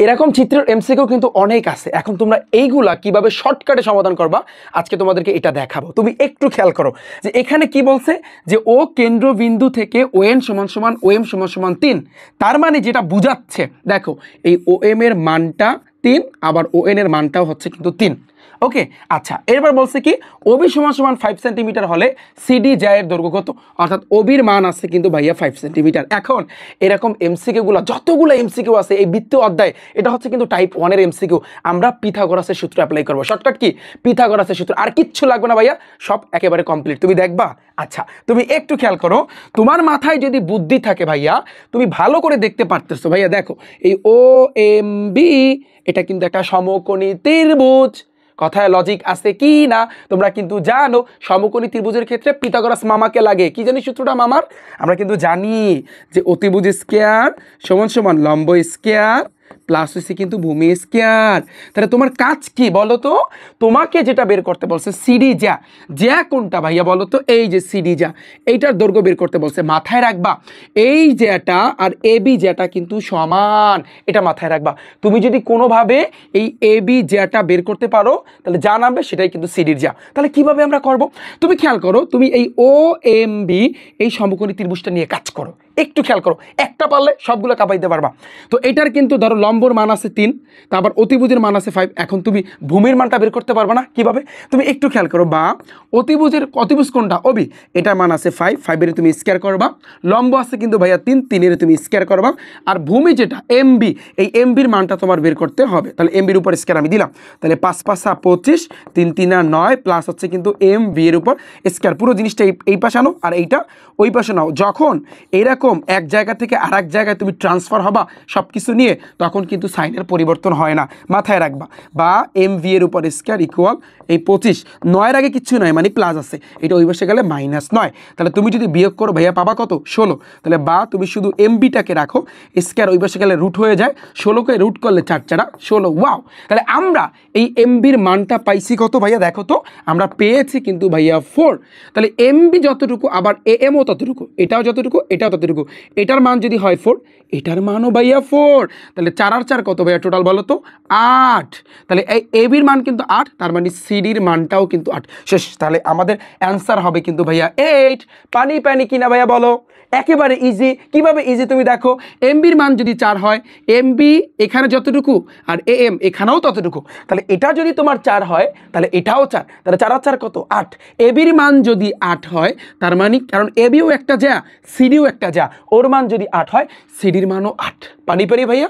এরকম চিত্রের এমসিকিউ কিন্তু অনেক আছে। এখন তোমরা এইগুলা কিভাবে শর্টকাটে সমাধান করবা আজকে তোমাদেরকে এটা দেখাবো। তুমি একটু খেয়াল করো যে এখানে কি বলছে যে ও কেন্দ্রবিন্দু থেকে ON সমান সমান OM সমান সমান 3। তার মানে যেটা বুঝাচ্ছে দেখো এই OM এর মানটা 3 আবার ON এর মানটাও হচ্ছে কিন্তু 3। ওকে, আচ্ছা এরপর বলছে কি OB সমান সমান 5 সেন্টিমিটার হলে CD এর দৈর্ঘ্য কত, অর্থাৎ OBর মান আছে কিন্তু ভাইয়া 5 সেন্টিমিটার। এখন এরকম এমসিকিউগুলো যতগুলো এমসিকিউ আছে এই বৃত্তীয় অধ্যায়, এটা হচ্ছে কিন্তু টাইপ 1 এর এমসিকিউ। আমরা পিথাগোরাসের সূত্র অ্যাপ্লাই করব। শর্টকাট কি পিথাগোরাসের সূত্র, আর কিচ্ছু লাগবে না ভাইয়া, সব একেবারে কমপ্লিট। তুমি দেখবা। আচ্ছা তুমি একটু খেয়াল করো, তোমার মাথায় যদি বুদ্ধি থাকে ভাইয়া তুমি ভালো করে দেখতে পারতেছো। ভাইয়া দেখো এই OMB এটা কিন্তু একটা সমকোণী ত্রিভুজ। কথায় লজিক আছে কি না তোমরা কিন্তু জানো, সমকোণী ত্রিভুজের ক্ষেত্রে পিথাগোরাস মামাকে লাগে। কি জানি সূত্রটা মামার? আমরা কিন্তু জানি যে অতিভুজ স্কয়ার সমান সমান লম্ব স্কয়ার প্লাস হচ্ছে কিন্তু ভূমি স্কয়ার। তাহলে তোমার কাজ কি বলো তো? তোমাকে যেটা বের করতে বলছে সিডি যা কোনটা ভাইয়া বলো তো? এই যে সিডি এইটার দৈর্ঘ্য বের করতে বলছে। মাথায় রাখবা এই যেটা আর এবি যেটা কিন্তু সমান, এটা মাথায় রাখবা। তুমি যদি কোনোভাবে এই এবি যেটা বের করতে পারো তাহলে যা নামবে সেটাই কিন্তু সিডির যা। তাহলে কিভাবে আমরা করব? তুমি খেয়াল করো, তুমি এই OMB এই সমকোণী ত্রিভুজটা নিয়ে কাজ করো। একটু খেয়াল করো, একটা পারলে সবগুলো কাঁপাইতে পারবা। তো এটার কিন্তু ধরো লম্বর মান আছে 3, তারপর অতিভুজের মান আছে 5। এখন তুমি ভূমির মানটা বের করতে পারবা না কিভাবে? তুমি একটু খেয়াল করো, বা অতিভুজ কোনটা OB, এটার মান আছে 5 এর তুমি স্কয়ার করবা। লম্ব আছে কিন্তু ভাইয়া 3 এর তুমি স্কয়ার করবা। আর ভূমি যেটা MB, এই MBর মানটা তোমার বের করতে হবে। তাহলে MBর উপর স্কয়ার আমি দিলাম, তাহলে 5 5 25 3 3 9 প্লাস হচ্ছে কিন্তু MB এর উপর স্কয়ার। পুরো জিনিসটা এই পাশে আনো আর এইটা ওই পাশে নাও। যখন এরকম এক জায়গা থেকে আর এক জায়গায় তুমি ট্রান্সফার হবা সব কিছু নিয়ে, তখন কিন্তু সাইনের পরিবর্তন হয় না, মাথায় রাখবা। বা MV এর উপর স্কয়ার ইকুয়াল এই 25, 9 আগে কিচ্ছু নয় মানে প্লাস আছে, এটা ওই পাশে গেলে -9। তাহলে তুমি যদি বিয়োগ করো ভাইয়া পাবা কত? 16। তাহলে বা তুমি শুধু MBটাকে রাখো, স্কয়ার ওই পাশে গেলে রুট হয়ে যায়, 16কে রুট করলে 4 4 16। ওয়াও! তাহলে আমরা এই MBর মানটা পাইছি কত ভাইয়া? দেখো তো আমরা পেয়েছি কিন্তু ভাইয়া 4। তাহলে MB যতটুকু আবার AM ও ততটুকু, এটাও যতটুকু এটাও ততটুকু, এটার মান যদি হয় 4 এটার মানও ভাইয়া 4। তাহলে 4 আর 4 কত ভাইয়া টোটাল বলো তো? 8। তাহলে এই ABর মান কিন্তু 8, তার মানে সিডির মানটাও কিন্তু 8। শেষ। তাহলে আমাদের অ্যান্সার হবে কিন্তু ভাইয়া 8। পানি কিনা ভাইয়া বলো? একেবারে ইজি। কিভাবে ইজি তুমি দেখো, MBর মান যদি 4 হয়, MB এখানে যতটুকু আর AM এখানেও ততটুকু, তাহলে এটা যদি তোমার 4 হয় তাহলে এটাও 4, তাহলে 4 আর 4 কত? 8। ABর মান যদি 8 হয় তার মানে, কারণ ABও একটা যা সিডিও একটা যা, ওর মান যদি 8 হয় সিডির মানও 8। পানি ভাইয়া?